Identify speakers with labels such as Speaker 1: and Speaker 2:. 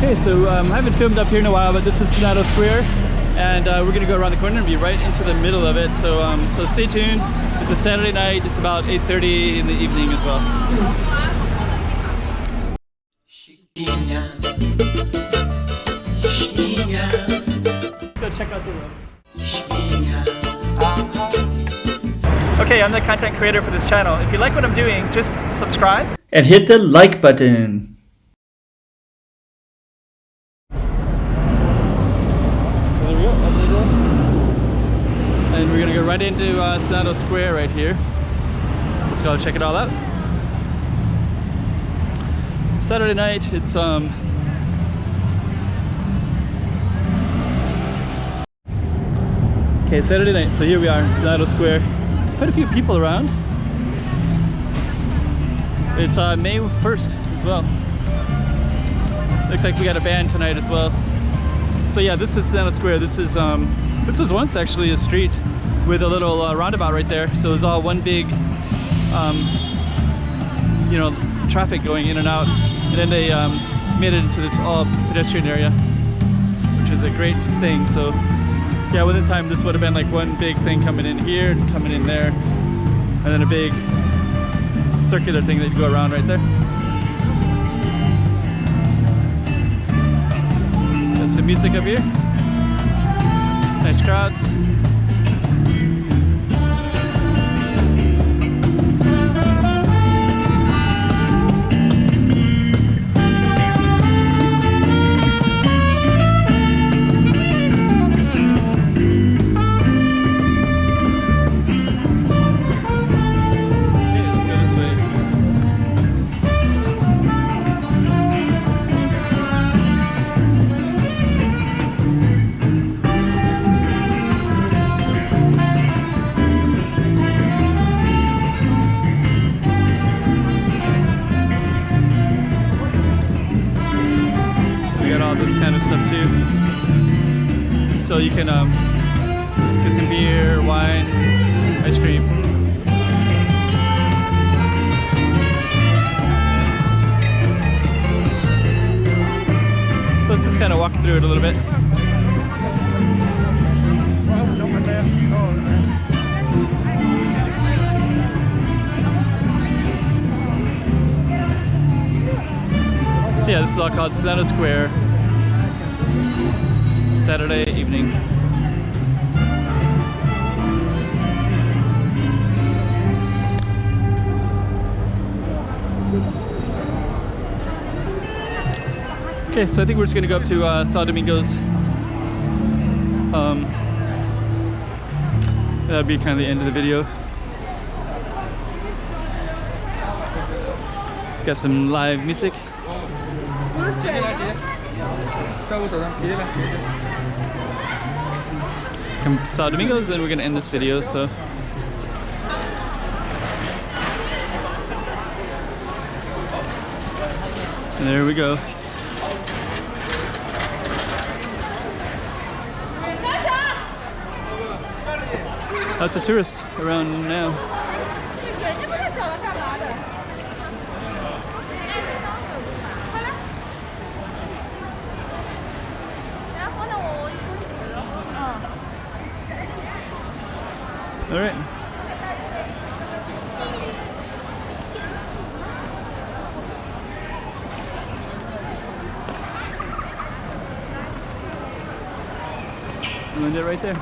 Speaker 1: Okay, so I haven't filmed up here in a while, but this is Senado Square, and we're gonna go around the corner and be right into the middle of it. So so stay tuned. It's a Saturday night. It's about 8:30 in the evening as well. Go check out the room. Okay, I'm the content creator for this channel. If you like what I'm doing, just subscribe and hit the like button. And we're gonna go right into Senado Square right here. Let's go check it all out. Saturday night, it's okay, Saturday night, so here we are in Senado Square. Quite a few people around. It's May 1st as well. Looks like we got a band tonight as well. So yeah, this is Senado Square. This was once actually a street with a little roundabout right there. So it was all one big, you know, traffic going in and out. And then they made it into this all pedestrian area, which is a great thing. So yeah, with this time, this would have been like one big thing coming in here and coming in there, and then a big circular thing that you go around right there. Got some music up here. Nice crowds. This kind of stuff too, so you can get some beer, wine, ice cream. So let's just kind of walk through it a little bit. So yeah, this is all called Senado Square. Saturday evening. Okay, so I think we're just gonna go up to São Domingos. That'll be kind of the end of the video. Got some live music. Come São Domingos, and we're gonna end this video. So and there we go. Lots of tourists around now. All right. You end it right there.